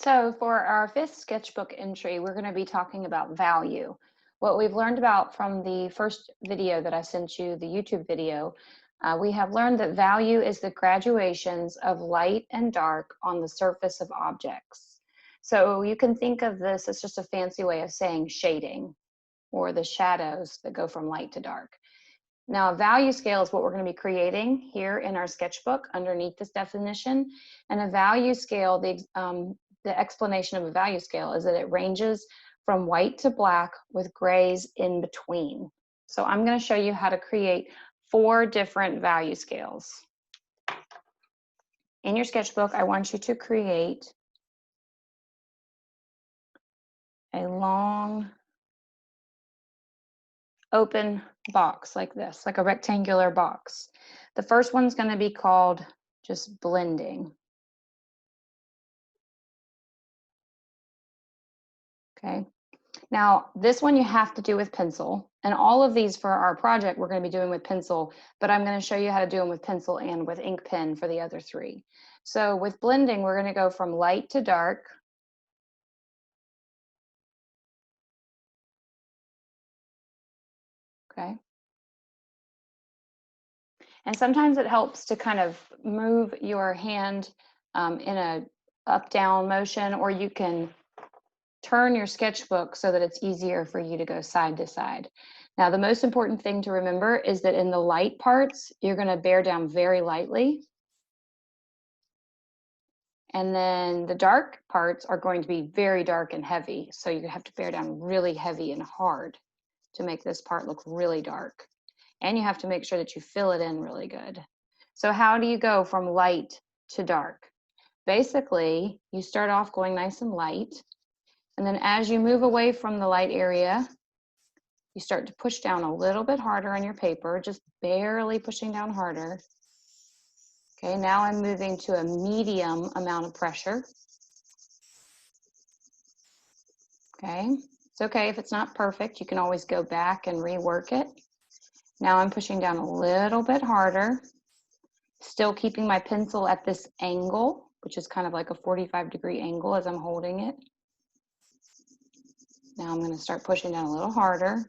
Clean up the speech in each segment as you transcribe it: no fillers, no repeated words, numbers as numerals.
So for our fifth sketchbook entry, we're going to be talking about value. What we've learned about from the first video that I sent you, the YouTube video, we have learned that value is the graduations of light and dark on the surface of objects. So you can think of this as just a fancy way of saying shading, or the shadows that go from light to dark. Now, a value scale is what we're going to be creating here in our sketchbook underneath this definition. And a value scale, the explanation of a value scale is that it ranges from white to black with grays in between. So I'm going to show you how to create 4 different value scales. In your sketchbook, I want you to create a long open box like this, like a rectangular box. The first one's going to be called just blending. Okay. Now, this one you have to do with pencil, and all of these for our project we're going to be doing with pencil, but I'm going to show you how to do them with pencil and with ink pen for the other 3. So with blending, we're going to go from light to dark. Okay. And sometimes it helps to kind of move your hand in a up-down motion, or you can turn your sketchbook so that it's easier for you to go side to side. Now, the most important thing to remember is that in the light parts, you're going to bear down very lightly. And then the dark parts are going to be very dark and heavy. So you have to bear down really heavy and hard to make this part look really dark. And you have to make sure that you fill it in really good. So how do you go from light to dark? Basically, you start off going nice and light. And then as you move away from the light area, you start to push down a little bit harder on your paper, just barely pushing down harder. Okay, now I'm moving to a medium amount of pressure. Okay, it's okay if it's not perfect. You can always go back and rework it. Now I'm pushing down a little bit harder, still keeping my pencil at this angle, which is kind of like a 45-degree angle as I'm holding it. Now I'm going to start pushing down a little harder,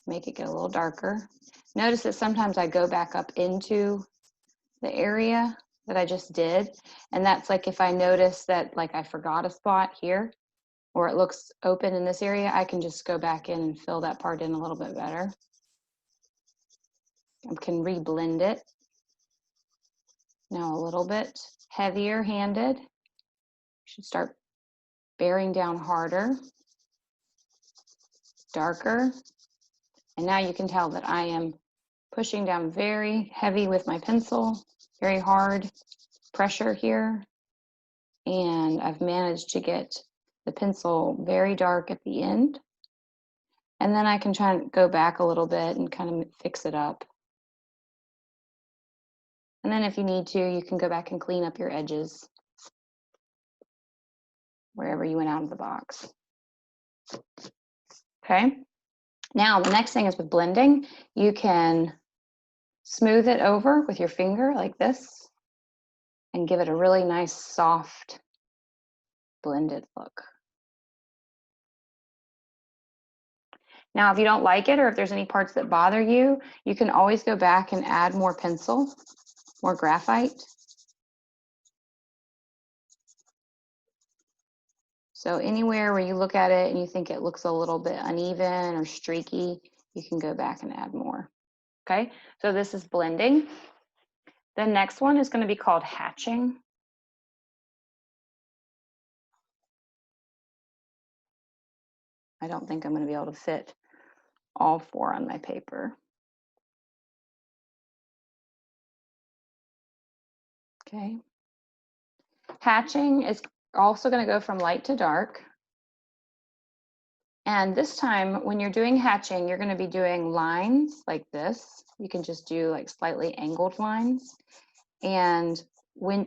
make it get a little darker. Notice that sometimes I go back up into the area that I just did, and that's like if I notice that like I forgot a spot here, or it looks open in this area, I can just go back in and fill that part in a little bit better. I can re-blend it. Now a little bit heavier handed. You should start bearing down harder, darker. And now you can tell that I am pushing down very heavy with my pencil, very hard pressure here. And I've managed to get the pencil very dark at the end. And then I can try and go back a little bit and kind of fix it up. And then if you need to, you can go back and clean up your edges wherever you went out of the box. Okay. Now the next thing is with blending, you can smooth it over with your finger like this and give it a really nice soft blended look. Now, if you don't like it or if there's any parts that bother you, you can always go back and add more pencil, more graphite. So anywhere where you look at it and you think it looks a little bit uneven or streaky, you can go back and add more. Okay, so this is blending. The next one is going to be called hatching. I don't think I'm going to be able to fit all 4 on my paper. Okay. Hatching is also going to go from light to dark. And this time, when you're doing hatching, you're going to be doing lines like this. You can just do like slightly angled lines. And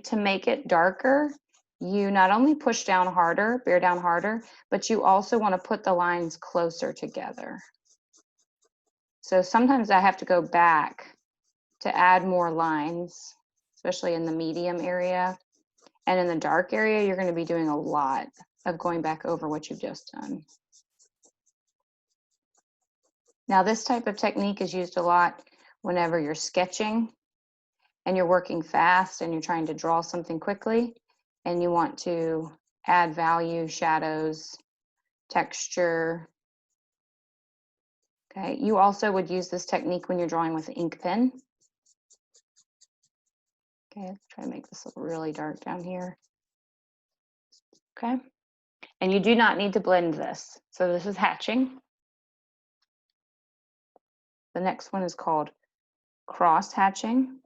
to make it darker, you not only push down harder, bear down harder, but you also want to put the lines closer together. So sometimes I have to go back to add more lines, especially in the medium area. And in the dark area, you're going to be doing a lot of going back over what you've just done. Now, this type of technique is used a lot whenever you're sketching and you're working fast and you're trying to draw something quickly and you want to add value, shadows, texture. Okay, you also would use this technique when you're drawing with an ink pen. Okay, let's try to make this look really dark down here. Okay, and you do not need to blend this. So this is hatching. The next one is called cross hatching.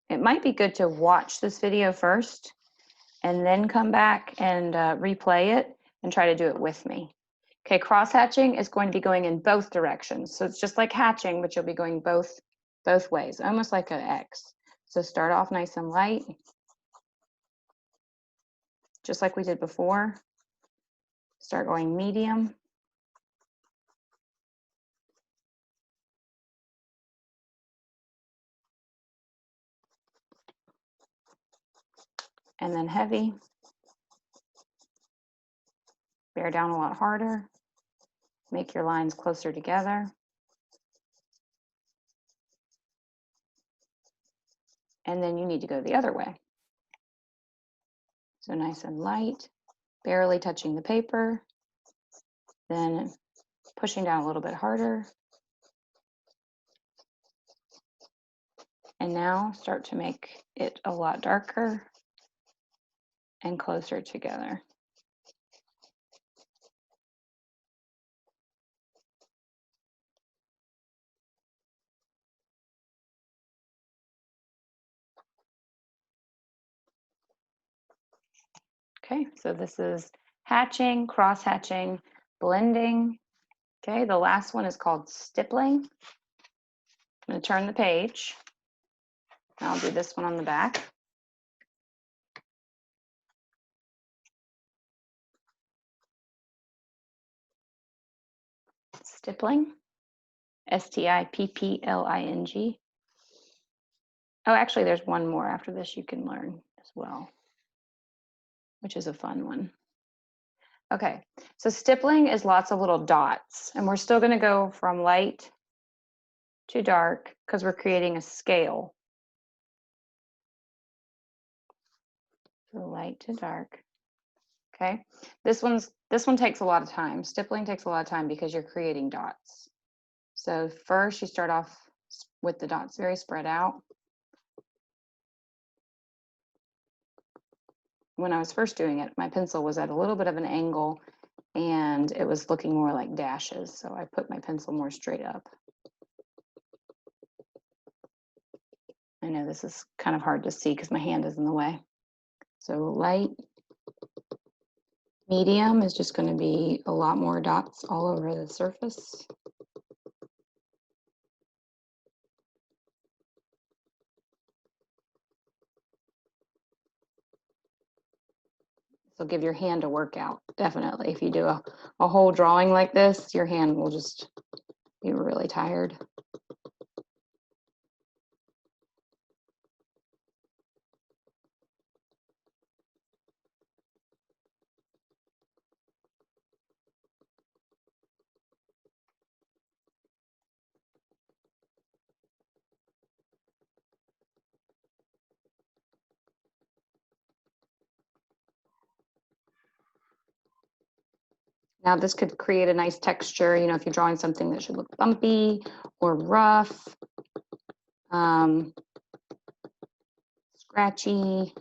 It might be good to watch this video first and then come back and replay it and try to do it with me. Okay, cross hatching is going to be going in both directions. So it's just like hatching, but you'll be going both ways, almost like an X. So start off nice and light, just like we did before. Start going medium. And then heavy. Bear down a lot harder. Make your lines closer together. And then you need to go the other way. So nice and light, barely touching the paper. Then pushing down a little bit harder. And now start to make it a lot darker and closer together. Okay, so this is hatching, cross hatching, blending. Okay, the last one is called stippling. I'm going to turn the page. I'll do this one on the back. Stippling, S-T-I-P-P-L-I-N-G. Oh, actually, there's one more after this you can learn as well, which is a fun one. Okay, so stippling is lots of little dots, and we're still going to go from light to dark because we're creating a scale. So light to dark. Okay, this one takes a lot of time. Stippling takes a lot of time because you're creating dots. So first you start off with the dots very spread out. When I was first doing it, my pencil was at a little bit of an angle and it was looking more like dashes. So I put my pencil more straight up. I know this is kind of hard to see because my hand is in the way. So light, medium is just going to be a lot more dots all over the surface. So give your hand a workout, definitely. If you do a whole drawing like this, your hand will just be really tired. Now this could create a nice texture, you know, if you're drawing something that should look bumpy or rough, scratchy.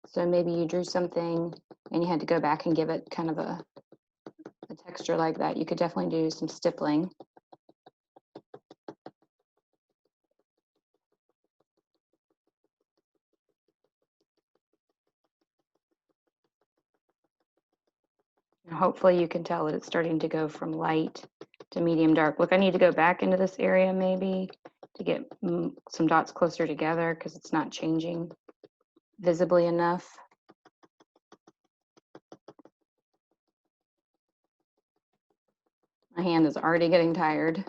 So maybe you drew something and you had to go back and give it kind of a texture like that. You could definitely do some stippling. Hopefully you can tell that it's starting to go from light to medium dark. Look, I need to go back into this area maybe to get some dots closer together because it's not changing visibly enough. My hand is already getting tired.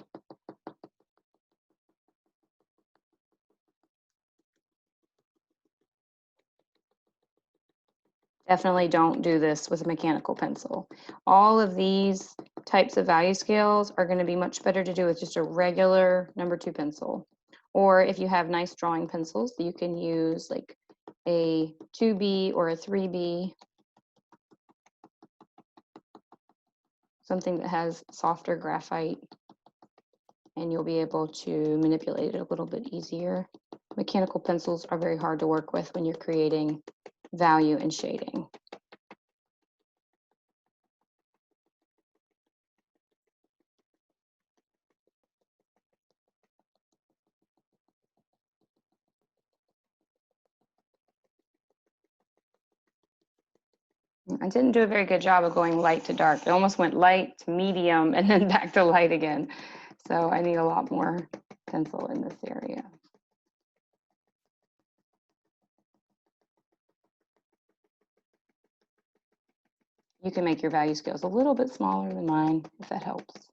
Definitely don't do this with a mechanical pencil. All of these types of value scales are going to be much better to do with just a regular #2 pencil. Or if you have nice drawing pencils, you can use like a 2B or a 3B, something that has softer graphite, and you'll be able to manipulate it a little bit easier. Mechanical pencils are very hard to work with when you're creating value and shading. I didn't do a very good job of going light to dark. It almost went light to medium and then back to light again. So I need a lot more pencil in this area. You can make your value scales a little bit smaller than mine if that helps.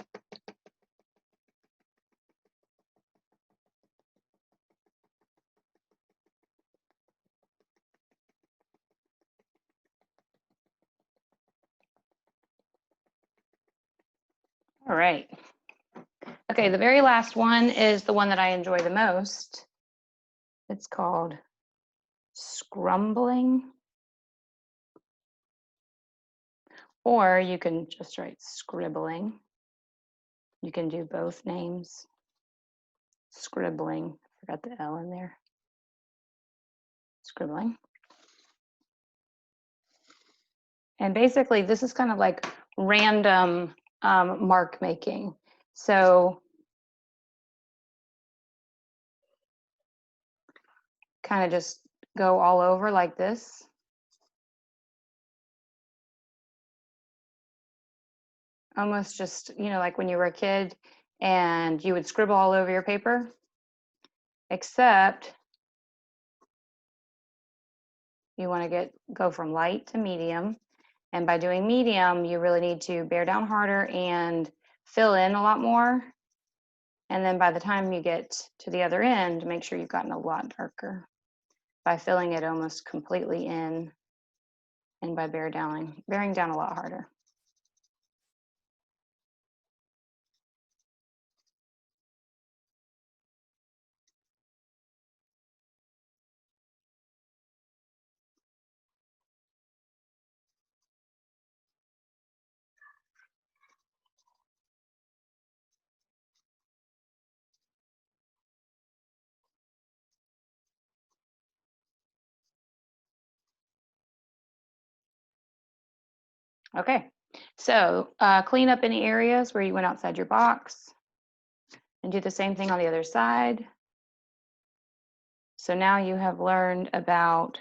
All right. Okay, the very last one is the one that I enjoy the most. It's called scrumbling, or you can just write scribbling. You can do both names. Scribbling, forgot the L in there. Scribbling. And basically, this is kind of like random mark making. So kind of just go all over like this. Almost just, you know, like when you were a kid and you would scribble all over your paper, except you want to go from light to medium. And by doing medium, you really need to bear down harder and fill in a lot more. And then by the time you get to the other end, make sure you've gotten a lot darker by filling it almost completely in and by bearing down a lot harder. Okay, so clean up any areas where you went outside your box and do the same thing on the other side. So now you have learned about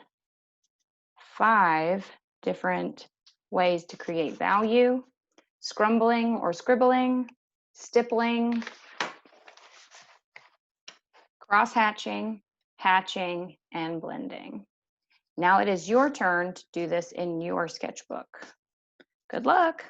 5 different ways to create value: scrumbling or scribbling, stippling, cross-hatching, hatching, and blending. Now it is your turn to do this in your sketchbook. Good luck.